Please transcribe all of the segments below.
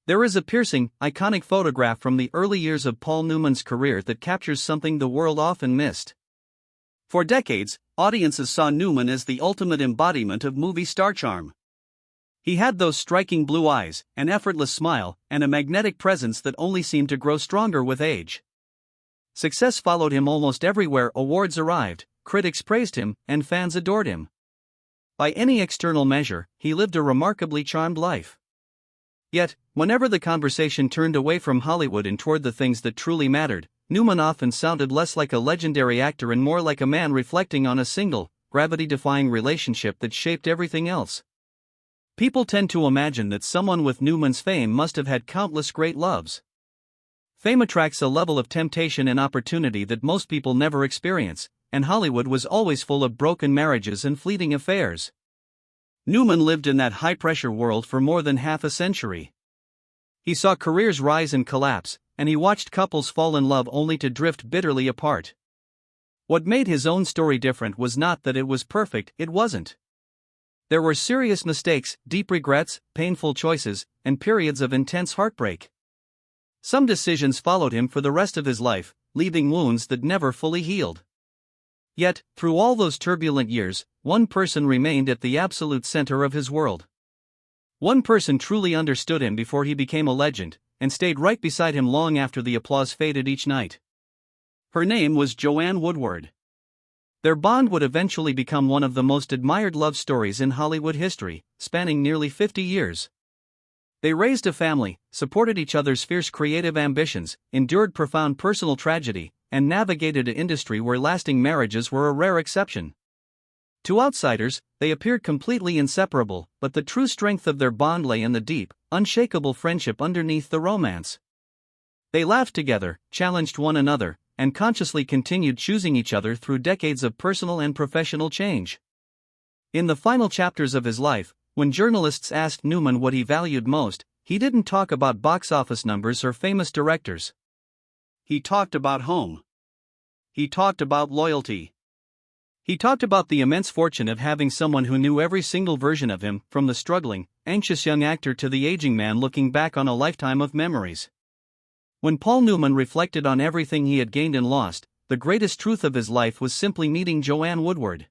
There is a piercing, iconic photograph from the early years of Paul Newman's career that captures something the world often missed. For decades, audiences saw Newman as the ultimate embodiment of movie star charm. He had those striking blue eyes, an effortless smile, and a magnetic presence that only seemed to grow stronger with age. Success followed him almost everywhere awards arrived, critics praised him, and fans adored him. By any external measure, he lived a remarkably charmed life. Yet, whenever the conversation turned away from Hollywood and toward the things that truly mattered, Newman often sounded less like a legendary actor and more like a man reflecting on a single, gravity-defying relationship that shaped everything else. People tend to imagine that someone with Newman's fame must have had countless great loves. Fame attracts a level of temptation and opportunity that most people never experience, and Hollywood was always full of broken marriages and fleeting affairs. Newman lived in that high-pressure world for more than half a century. He saw careers rise and collapse, and he watched couples fall in love only to drift bitterly apart. What made his own story different was not that it was perfect, it wasn't. There were serious mistakes, deep regrets, painful choices, and periods of intense heartbreak. Some decisions followed him for the rest of his life, leaving wounds that never fully healed. Yet, through all those turbulent years, one person remained at the absolute center of his world. One person truly understood him before he became a legend, and stayed right beside him long after the applause faded each night. Her name was Joanne Woodward. Their bond would eventually become one of the most admired love stories in Hollywood history, spanning nearly 50 years. They raised a family, supported each other's fierce creative ambitions, endured profound personal tragedy, and navigated an industry where lasting marriages were a rare exception. To outsiders, they appeared completely inseparable, but the true strength of their bond lay in the deep, unshakable friendship underneath the romance. They laughed together, challenged one another, and consciously continued choosing each other through decades of personal and professional change. In the final chapters of his life, when journalists asked Newman what he valued most, he didn't talk about box office numbers or famous directors. He talked about home. He talked about loyalty. He talked about the immense fortune of having someone who knew every single version of him, from the struggling, anxious young actor to the aging man looking back on a lifetime of memories. When Paul Newman reflected on everything he had gained and lost, the greatest truth of his life was simply meeting Joanne Woodward.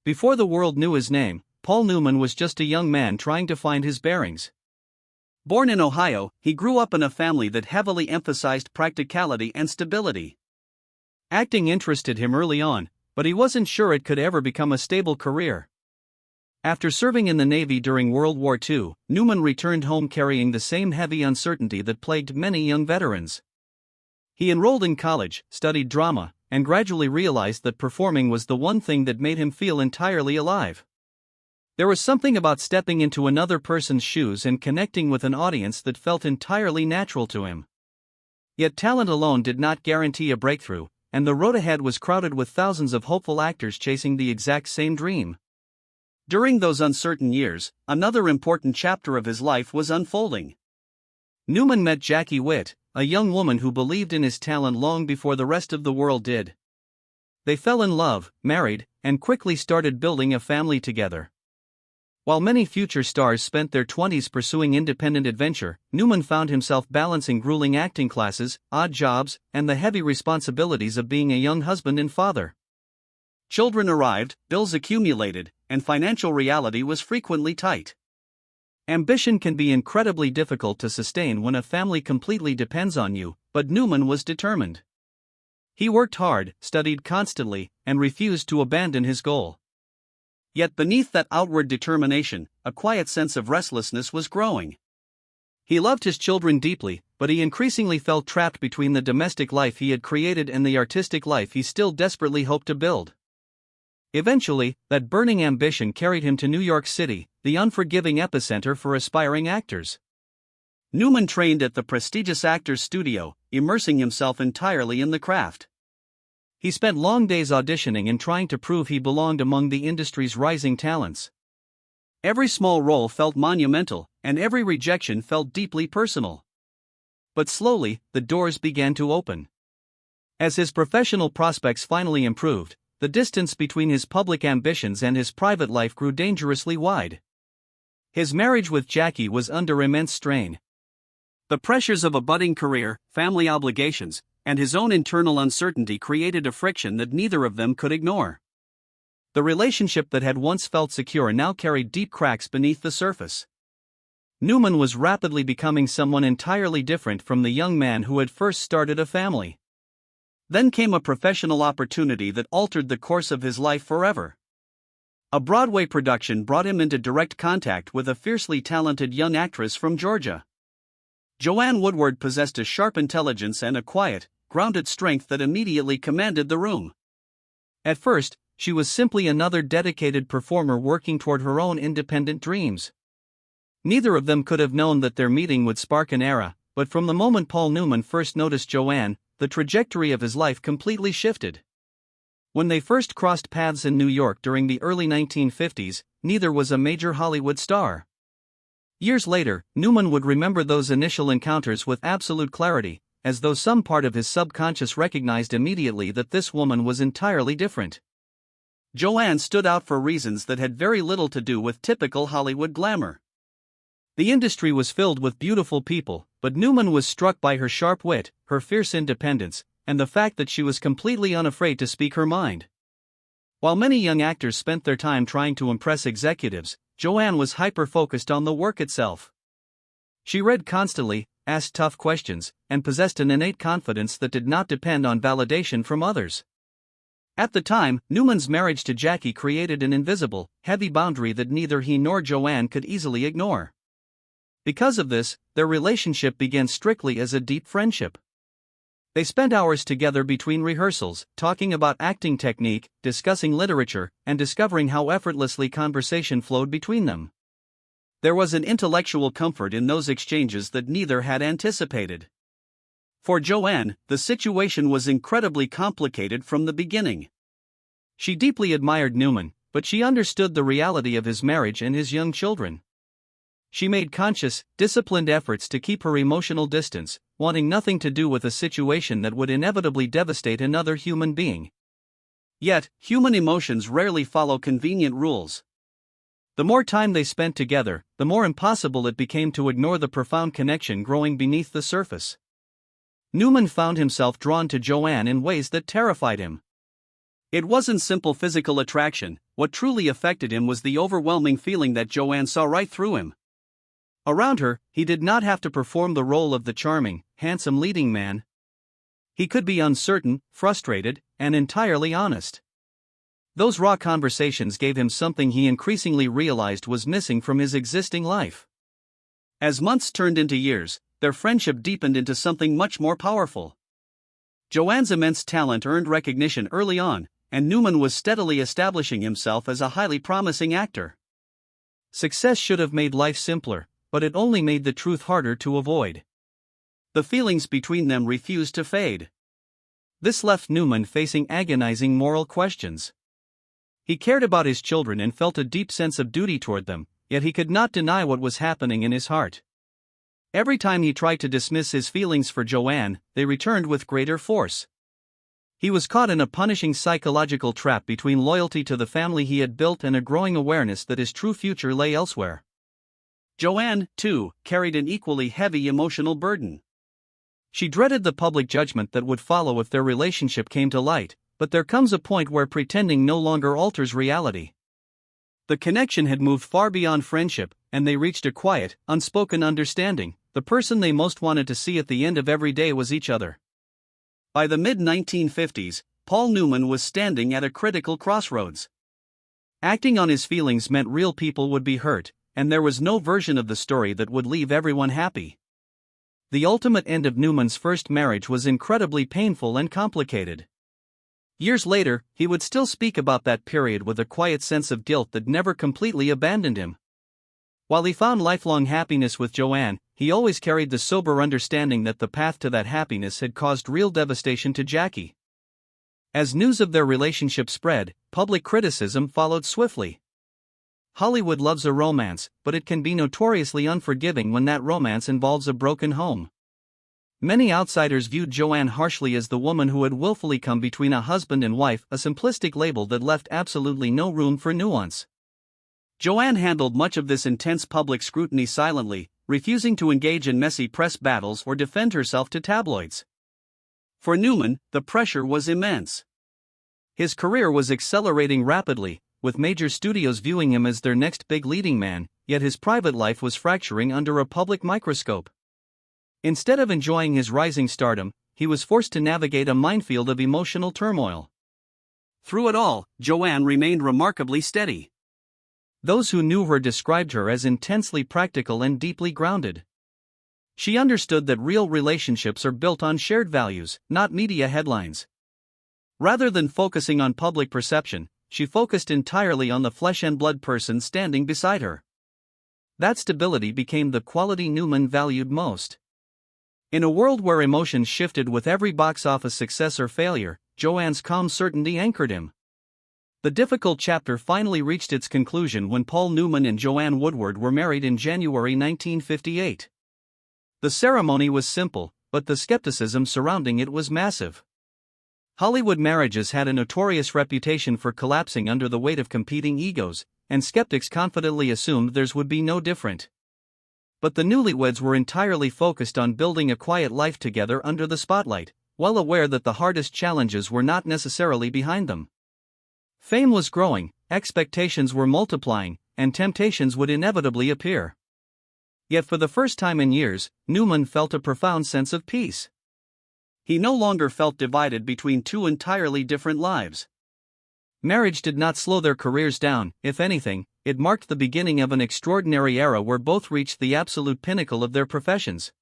Before the world knew his name, Paul Newman was just a young man trying to find his bearings. Born in Ohio, he grew up in a family that heavily emphasized practicality and stability. Acting interested him early on, but he wasn't sure it could ever become a stable career. After serving in the Navy during World War II, Newman returned home carrying the same heavy uncertainty that plagued many young veterans. He enrolled in college, studied drama, and gradually realized that performing was the one thing that made him feel entirely alive. There was something about stepping into another person's shoes and connecting with an audience that felt entirely natural to him. Yet talent alone did not guarantee a breakthrough, and the road ahead was crowded with thousands of hopeful actors chasing the exact same dream. During those uncertain years, another important chapter of his life was unfolding. Newman met Jackie Witt, a young woman who believed in his talent long before the rest of the world did. They fell in love, married, and quickly started building a family together. While many future stars spent their 20s pursuing independent adventure, Newman found himself balancing grueling acting classes, odd jobs, and the heavy responsibilities of being a young husband and father. Children arrived, bills accumulated, and financial reality was frequently tight. Ambition can be incredibly difficult to sustain when a family completely depends on you, but Newman was determined. He worked hard, studied constantly, and refused to abandon his goal. Yet beneath that outward determination, a quiet sense of restlessness was growing. He loved his children deeply, but he increasingly felt trapped between the domestic life he had created and the artistic life he still desperately hoped to build. Eventually, that burning ambition carried him to New York City, the unforgiving epicenter for aspiring actors. Newman trained at the prestigious Actors Studio, immersing himself entirely in the craft. He spent long days auditioning and trying to prove he belonged among the industry's rising talents. Every small role felt monumental, and every rejection felt deeply personal. But slowly, the doors began to open. As his professional prospects finally improved, the distance between his public ambitions and his private life grew dangerously wide. His marriage with Jackie was under immense strain. The pressures of a budding career, family obligations, and his own internal uncertainty created a friction that neither of them could ignore. The relationship that had once felt secure now carried deep cracks beneath the surface. Newman was rapidly becoming someone entirely different from the young man who had first started a family. Then came a professional opportunity that altered the course of his life forever. A Broadway production brought him into direct contact with a fiercely talented young actress from Georgia. Joanne Woodward possessed a sharp intelligence and a quiet, grounded strength that immediately commanded the room. At first, she was simply another dedicated performer working toward her own independent dreams. Neither of them could have known that their meeting would spark an era, but from the moment Paul Newman first noticed Joanne, the trajectory of his life completely shifted. When they first crossed paths in New York during the early 1950s, neither was a major Hollywood star. Years later, Newman would remember those initial encounters with absolute clarity, as though some part of his subconscious recognized immediately that this woman was entirely different. Joanne stood out for reasons that had very little to do with typical Hollywood glamour. The industry was filled with beautiful people, but Newman was struck by her sharp wit, her fierce independence, and the fact that she was completely unafraid to speak her mind. While many young actors spent their time trying to impress executives, Joanne was hyper-focused on the work itself. She read constantly, asked tough questions, and possessed an innate confidence that did not depend on validation from others. At the time, Newman's marriage to Jackie created an invisible, heavy boundary that neither he nor Joanne could easily ignore. Because of this, their relationship began strictly as a deep friendship. They spent hours together between rehearsals, talking about acting technique, discussing literature, and discovering how effortlessly conversation flowed between them. There was an intellectual comfort in those exchanges that neither had anticipated. For Joanne, the situation was incredibly complicated from the beginning. She deeply admired Newman, but she understood the reality of his marriage and his young children. She made conscious, disciplined efforts to keep her emotional distance, wanting nothing to do with a situation that would inevitably devastate another human being. Yet, human emotions rarely follow convenient rules. The more time they spent together, the more impossible it became to ignore the profound connection growing beneath the surface. Newman found himself drawn to Joanne in ways that terrified him. It wasn't simple physical attraction. What truly affected him was the overwhelming feeling that Joanne saw right through him. Around her, he did not have to perform the role of the charming, handsome leading man. He could be uncertain, frustrated, and entirely honest. Those raw conversations gave him something he increasingly realized was missing from his existing life. As months turned into years, their friendship deepened into something much more powerful. Joanne's immense talent earned recognition early on, and Newman was steadily establishing himself as a highly promising actor. Success should have made life simpler, but it only made the truth harder to avoid. The feelings between them refused to fade. This left Newman facing agonizing moral questions. He cared about his children and felt a deep sense of duty toward them, yet he could not deny what was happening in his heart. Every time he tried to dismiss his feelings for Joanne, they returned with greater force. He was caught in a punishing psychological trap between loyalty to the family he had built and a growing awareness that his true future lay elsewhere. Joanne, too, carried an equally heavy emotional burden. She dreaded the public judgment that would follow if their relationship came to light, but there comes a point where pretending no longer alters reality. The connection had moved far beyond friendship, and they reached a quiet, unspoken understanding. The person they most wanted to see at the end of every day was each other. By the mid-1950s, Paul Newman was standing at a critical crossroads. Acting on his feelings meant real people would be hurt, and there was no version of the story that would leave everyone happy. The ultimate end of Newman's first marriage was incredibly painful and complicated. Years later, he would still speak about that period with a quiet sense of guilt that never completely abandoned him. While he found lifelong happiness with Joanne, he always carried the sober understanding that the path to that happiness had caused real devastation to Jackie. As news of their relationship spread, public criticism followed swiftly. Hollywood loves a romance, but it can be notoriously unforgiving when that romance involves a broken home. Many outsiders viewed Joanne harshly as the woman who had willfully come between a husband and wife, a simplistic label that left absolutely no room for nuance. Joanne handled much of this intense public scrutiny silently, refusing to engage in messy press battles or defend herself to tabloids. For Newman, the pressure was immense. His career was accelerating rapidly, with major studios viewing him as their next big leading man, yet his private life was fracturing under a public microscope. Instead of enjoying his rising stardom, he was forced to navigate a minefield of emotional turmoil. Through it all, Joanne remained remarkably steady. Those who knew her described her as intensely practical and deeply grounded. She understood that real relationships are built on shared values, not media headlines. Rather than focusing on public perception, she focused entirely on the flesh and blood person standing beside her. That stability became the quality Newman valued most. In a world where emotions shifted with every box office success or failure, Joanne's calm certainty anchored him. The difficult chapter finally reached its conclusion when Paul Newman and Joanne Woodward were married in January 1958. The ceremony was simple, but the skepticism surrounding it was massive. Hollywood marriages had a notorious reputation for collapsing under the weight of competing egos, and skeptics confidently assumed theirs would be no different. But the newlyweds were entirely focused on building a quiet life together under the spotlight, well aware that the hardest challenges were not necessarily behind them. Fame was growing, expectations were multiplying, and temptations would inevitably appear. Yet for the first time in years, Newman felt a profound sense of peace. He no longer felt divided between two entirely different lives. Marriage did not slow their careers down; if anything, it marked the beginning of an extraordinary era where both reached the absolute pinnacle of their professions.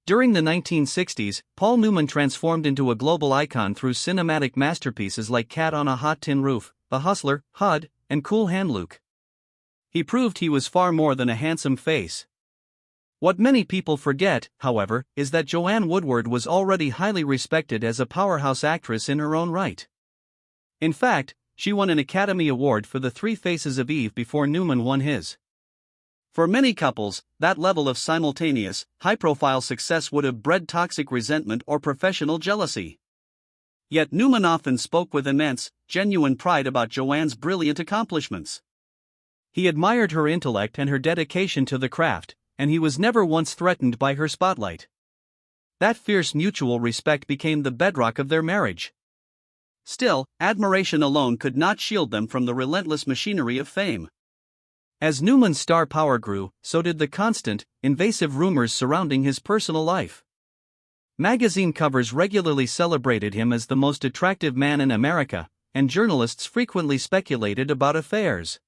During the 1960s, Paul Newman transformed into a global icon through cinematic masterpieces like Cat on a Hot Tin Roof, The Hustler, HUD, and Cool Hand Luke. He proved he was far more than a handsome face. What many people forget, however, is that Joanne Woodward was already highly respected as a powerhouse actress in her own right. In fact, she won an Academy Award for The Three Faces of Eve before Newman won his. For many couples, that level of simultaneous, high-profile success would have bred toxic resentment or professional jealousy. Yet Newman often spoke with immense, genuine pride about Joanne's brilliant accomplishments. He admired her intellect and her dedication to the craft, and he was never once threatened by her spotlight. That fierce mutual respect became the bedrock of their marriage. Still, admiration alone could not shield them from the relentless machinery of fame. As Newman's star power grew, so did the constant, invasive rumors surrounding his personal life. Magazine covers regularly celebrated him as the most attractive man in America, and journalists frequently speculated about affairs.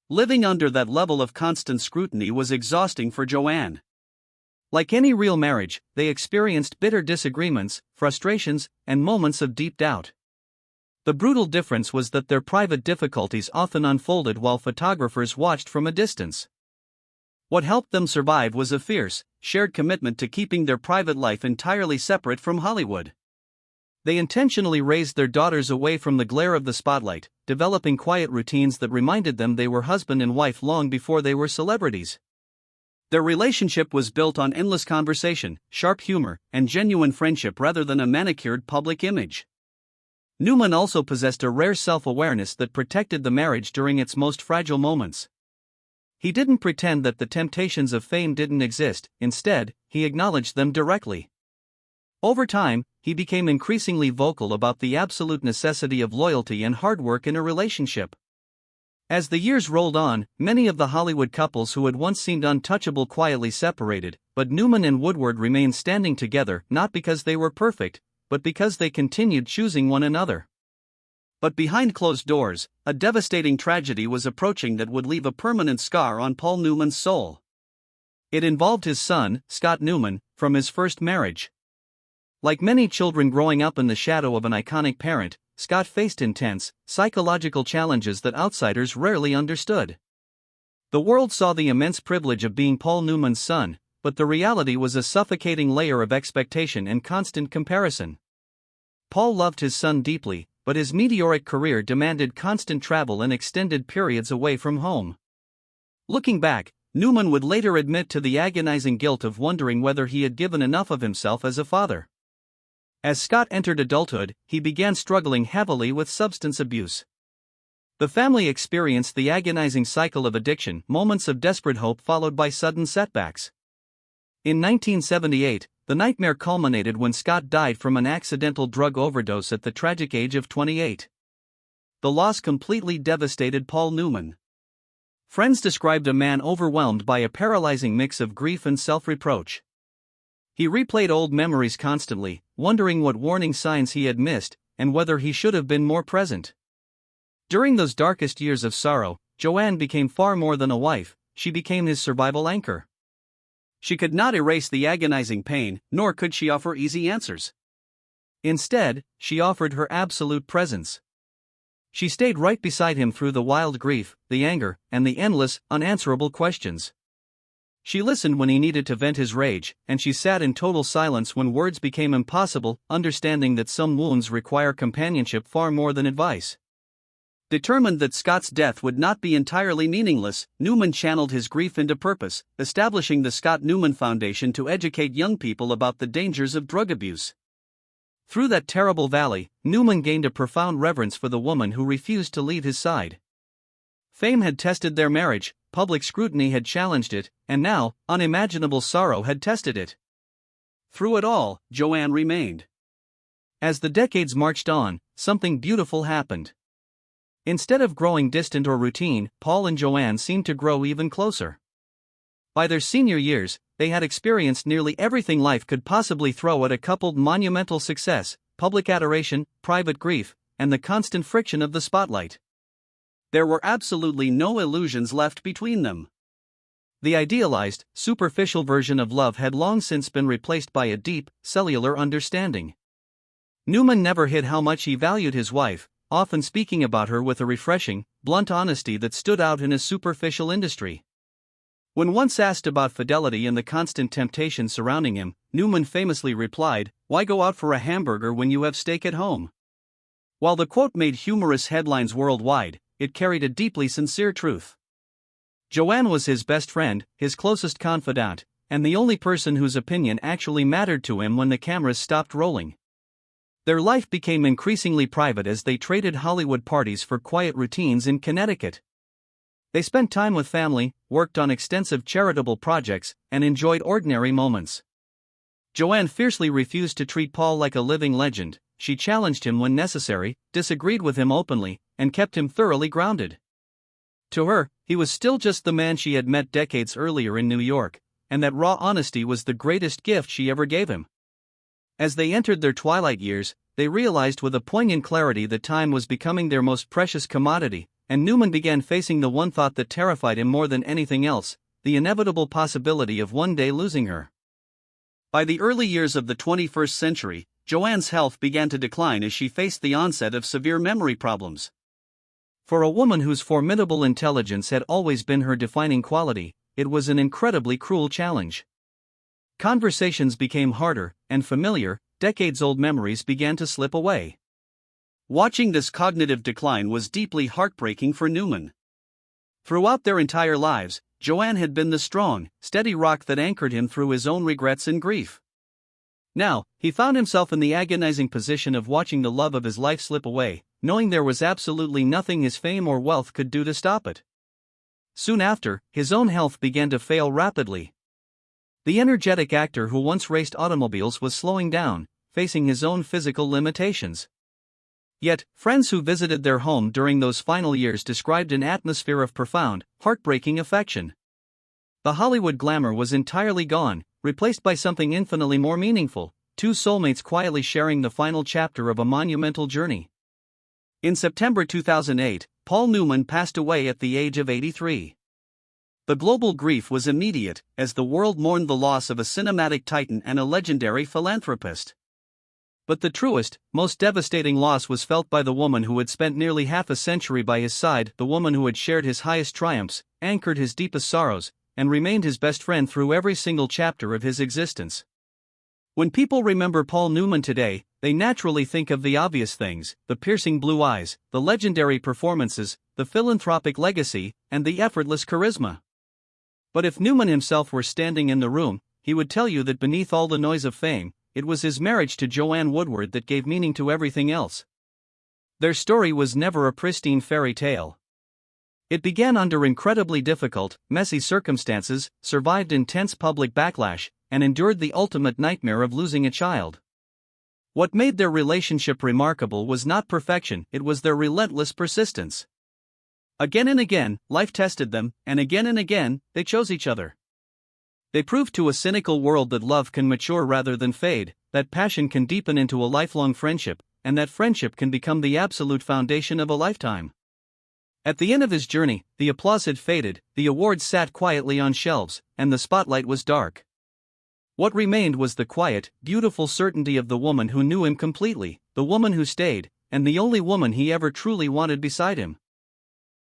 Living under that level of constant scrutiny was exhausting for Joanne. Like any real marriage, they experienced bitter disagreements, frustrations, and moments of deep doubt. The brutal difference was that their private difficulties often unfolded while photographers watched from a distance. What helped them survive was a fierce, shared commitment to keeping their private life entirely separate from Hollywood. They intentionally raised their daughters away from the glare of the spotlight, developing quiet routines that reminded them they were husband and wife long before they were celebrities. Their relationship was built on endless conversation, sharp humor, and genuine friendship rather than a manicured public image. Newman also possessed a rare self-awareness that protected the marriage during its most fragile moments. He didn't pretend that the temptations of fame didn't exist; instead, he acknowledged them directly. Over time, he became increasingly vocal about the absolute necessity of loyalty and hard work in a relationship. As the years rolled on, many of the Hollywood couples who had once seemed untouchable quietly separated, but Newman and Woodward remained standing together not because they were perfect, but because they continued choosing one another. But behind closed doors, a devastating tragedy was approaching that would leave a permanent scar on Paul Newman's soul. It involved his son, Scott Newman, from his first marriage. Like many children growing up in the shadow of an iconic parent, Scott faced intense, psychological challenges that outsiders rarely understood. The world saw the immense privilege of being Paul Newman's son, but the reality was a suffocating layer of expectation and constant comparison. Paul loved his son deeply, but his meteoric career demanded constant travel and extended periods away from home. Looking back, Newman would later admit to the agonizing guilt of wondering whether he had given enough of himself as a father. As Scott entered adulthood, he began struggling heavily with substance abuse. The family experienced the agonizing cycle of addiction, moments of desperate hope followed by sudden setbacks. In 1978, the nightmare culminated when Scott died from an accidental drug overdose at the tragic age of 28. The loss completely devastated Paul Newman. Friends described a man overwhelmed by a paralyzing mix of grief and self-reproach. He replayed old memories constantly, wondering what warning signs he had missed, and whether he should have been more present. During those darkest years of sorrow, Joanne became far more than a wife, she became his survival anchor. She could not erase the agonizing pain, nor could she offer easy answers. Instead, she offered her absolute presence. She stayed right beside him through the wild grief, the anger, and the endless, unanswerable questions. She listened when he needed to vent his rage, and she sat in total silence when words became impossible, understanding that some wounds require companionship far more than advice. Determined that Scott's death would not be entirely meaningless, Newman channeled his grief into purpose, establishing the Scott Newman Foundation to educate young people about the dangers of drug abuse. Through that terrible valley, Newman gained a profound reverence for the woman who refused to leave his side. Fame had tested their marriage, public scrutiny had challenged it, and now, unimaginable sorrow had tested it. Through it all, Joanne remained. As the decades marched on, something beautiful happened. Instead of growing distant or routine, Paul and Joanne seemed to grow even closer. By their senior years, they had experienced nearly everything life could possibly throw at a coupled: monumental success, public adoration, private grief, and the constant friction of the spotlight. There were absolutely no illusions left between them. The idealized, superficial version of love had long since been replaced by a deep, cellular understanding. Newman never hid how much he valued his wife, often speaking about her with a refreshing, blunt honesty that stood out in a superficial industry. When once asked about fidelity and the constant temptation surrounding him, Newman famously replied, "Why go out for a hamburger when you have steak at home?" While the quote made humorous headlines worldwide, it carried a deeply sincere truth. Joanne was his best friend, his closest confidant, and the only person whose opinion actually mattered to him when the cameras stopped rolling. Their life became increasingly private as they traded Hollywood parties for quiet routines in Connecticut. They spent time with family, worked on extensive charitable projects, and enjoyed ordinary moments. Joanne fiercely refused to treat Paul like a living legend. She challenged him when necessary, disagreed with him openly, and kept him thoroughly grounded. To her, he was still just the man she had met decades earlier in New York, and that raw honesty was the greatest gift she ever gave him. As they entered their twilight years, they realized with a poignant clarity that time was becoming their most precious commodity, and Newman began facing the one thought that terrified him more than anything else: the inevitable possibility of one day losing her. By the early years of the 21st century, Joanne's health began to decline as she faced the onset of severe memory problems. For a woman whose formidable intelligence had always been her defining quality, it was an incredibly cruel challenge. Conversations became harder, and familiar, decades-old memories began to slip away. Watching this cognitive decline was deeply heartbreaking for Newman. Throughout their entire lives, Joanne had been the strong, steady rock that anchored him through his own regrets and grief. Now, he found himself in the agonizing position of watching the love of his life slip away, knowing there was absolutely nothing his fame or wealth could do to stop it. Soon after, his own health began to fail rapidly. The energetic actor who once raced automobiles was slowing down, facing his own physical limitations. Yet, friends who visited their home during those final years described an atmosphere of profound, heartbreaking affection. The Hollywood glamour was entirely gone, replaced by something infinitely more meaningful: two soulmates quietly sharing the final chapter of a monumental journey. In September 2008, Paul Newman passed away at the age of 83. The global grief was immediate, as the world mourned the loss of a cinematic titan and a legendary philanthropist. But the truest, most devastating loss was felt by the woman who had spent nearly half a century by his side, the woman who had shared his highest triumphs, anchored his deepest sorrows, and remained his best friend through every single chapter of his existence. When people remember Paul Newman today, they naturally think of the obvious things: the piercing blue eyes, the legendary performances, the philanthropic legacy, and the effortless charisma. But if Newman himself were standing in the room, he would tell you that beneath all the noise of fame, it was his marriage to Joanne Woodward that gave meaning to everything else. Their story was never a pristine fairy tale. It began under incredibly difficult, messy circumstances, survived intense public backlash, and endured the ultimate nightmare of losing a child. What made their relationship remarkable was not perfection, it was their relentless persistence. Again and again, life tested them, and again, they chose each other. They proved to a cynical world that love can mature rather than fade, that passion can deepen into a lifelong friendship, and that friendship can become the absolute foundation of a lifetime. At the end of his journey, the applause had faded, the awards sat quietly on shelves, and the spotlight was dark. What remained was the quiet, beautiful certainty of the woman who knew him completely, the woman who stayed, and the only woman he ever truly wanted beside him.